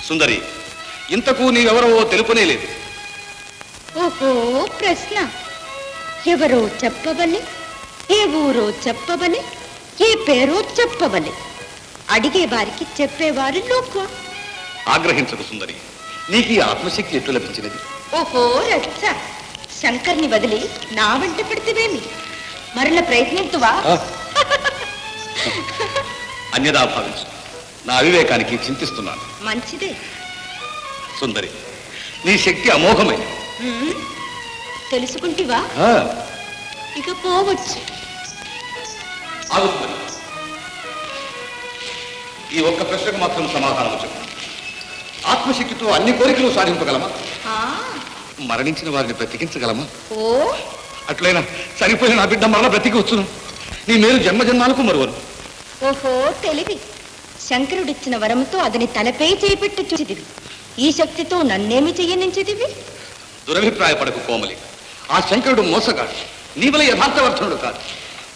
సుందరి, ఇంతకు నీవెవరో తెలుపనే లేదు. ఓహో, ప్రశ్న. ఎవరో చెప్పవలే, ఏ ఊరో చెప్పవలే, ఏ పేరో చెప్పవలే. అడిగే వారికి చెప్పేవారు లోకం. ఆగ్రహించకు సుందరి, నీకు ఈ ఆత్మశక్తి ఎట్లు లభించినది? ఓహో రచ్చ, శంకర్ని వదిలి నా వెంట పడితేవేమి? మరల ప్రయత్నింతువా? అన్యదా భావించు, నా అవివేకానికి చింతిస్తున్నాను. మంచిదే. సుందరి, నీ శక్తి అమోఘమైనది. తెలుసుకుంటివా? ఇక పోవచ్చు. ఆగుతుంది. ఈ ఒక్క ప్రశ్నకు మాత్రం సమాధానం చెప్పు. ఆత్మశక్తితో అన్ని కోరికలు సాధింపగలమా? మరణించిన వారిని బ్రతికించగలమా? ఓ, అట్లయినా చనిపోయిన నా బిడ్డ మరణ బ్రతికొచ్చును. నీ మేలు జన్మజన్మాలకు మరువను. ఓహో తెలివి. శంకరుడిచ్చిన వరముతో అతని తలపై చేపెట్టి చూసిదివి. ఈ శక్తితో నన్నేమి చెయ్యనించిదివి? దురభిప్రాయపడకు కోమలి. ఆ శంకరుడు మోసగాడు, నీవల యథార్థవర్ధనుడు కాదు.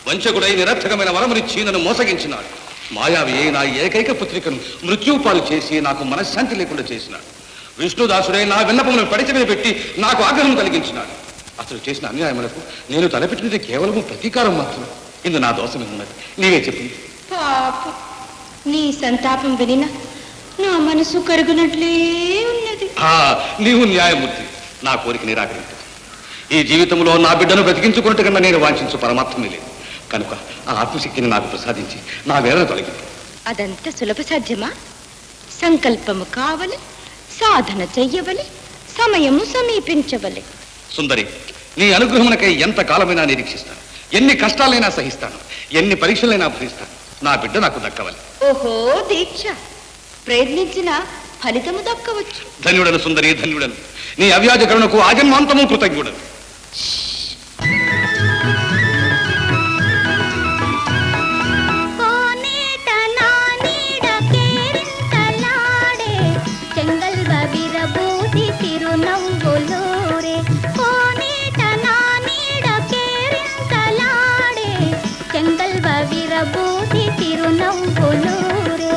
వంచకుడై నిరర్థకమైన వరమునిచ్చి నన్ను మోసగించినాడు. మాయావి నా ఏకైక పుత్రికను మృత్యుపాలు చేసి నాకు మనశ్శాంతి లేకుండా చేసినాడు. విష్ణుదాసుడై నా విన్నపములను పడిచమే పెట్టి నాకు ఆగ్రహం కలిగించినాడు. అతడు చేసిన అన్యాయములకు నేను తలపెట్టినది కేవలము ప్రతీకారం మాత్రం. ఇందు నా దోషం ఉన్నది, నీవే చెప్పు. పాపం, నీ సంతాపం వినినా నా మనసు కరుగునట్లే ఉన్నది. నీవు న్యాయమూర్తి, నా కోరిక నిరాకరించదు. ఈ జీవితంలో నా బిడ్డను బ్రతికించుకున్నట్టు కన్నా నేను వాంఛించు పరమాత్మే లేదు. కనుక ఆ ఆత్మశక్తిని నాకు ప్రసాదించి నా వేదన తొలగింది. అదంత సులభ సాధ్యమా? సంకల్పము కావలి, సాధన చెయ్యవలి, సమయము సమీపించవలి. సుందరి, నీ అనుగ్రహమునకై ఎంత కాలమైనా నిరీక్షిస్తాను. ఎన్ని కష్టాలైనా సహిస్తాను, ఎన్ని పరీక్షలైనా భరిస్తాను. నా బిడ్డ నాకు దక్కవాలి. ఓహో దీక్ష, ప్రయత్నించిన ఫలితము దక్కవచ్చు. ధన్యుడను సుందరి, ధన్యుడను. నీ అవ్యాజ కరుణకు ఆజన్మాంతము కృతజ్ఞుడను. విరబూసి తిరునవ్వులూరే.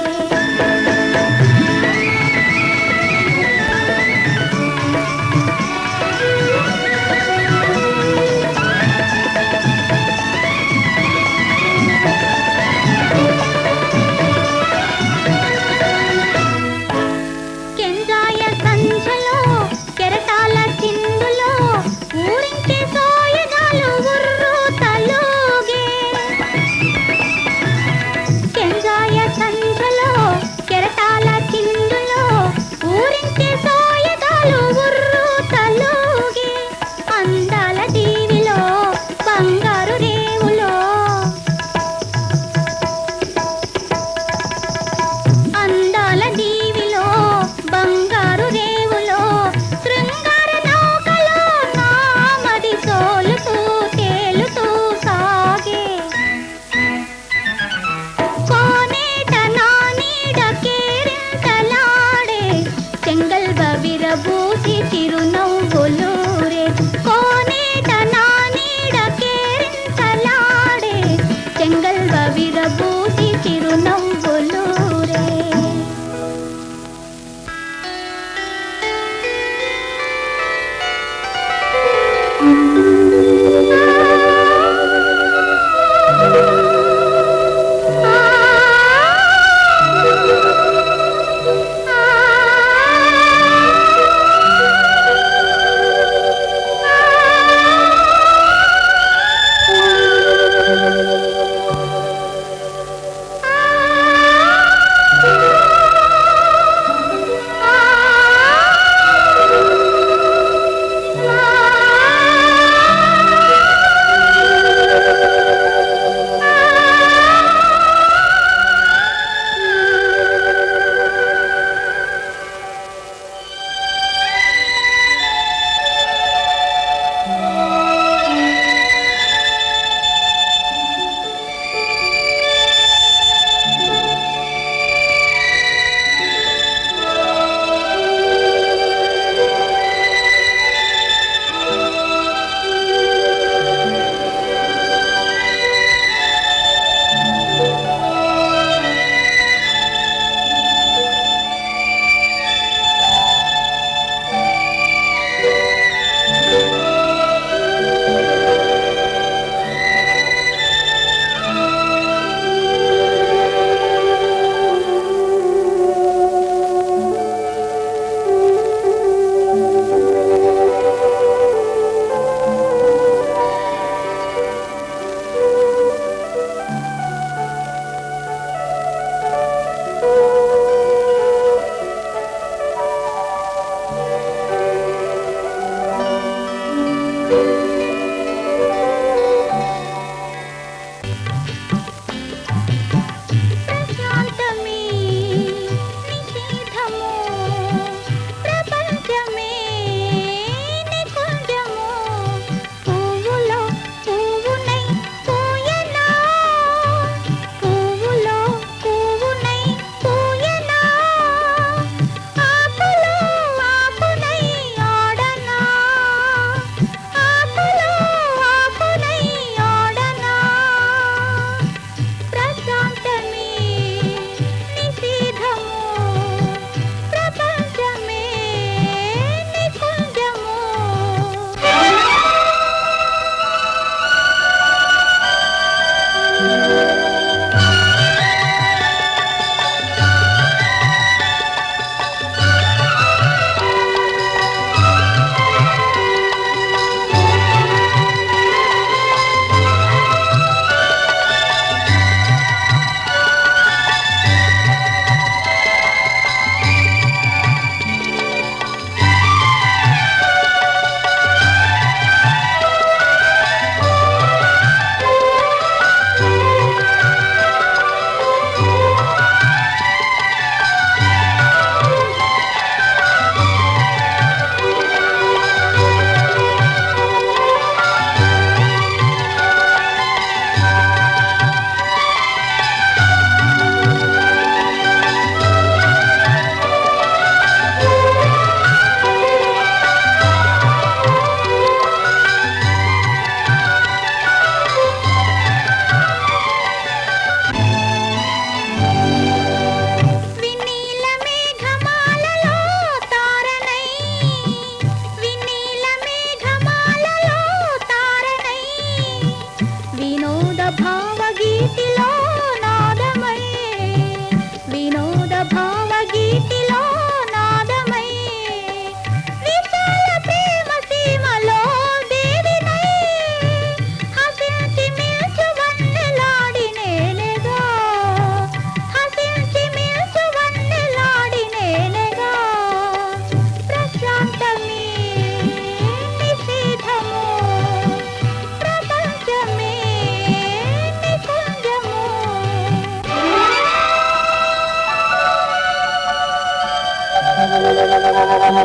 Thank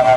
you.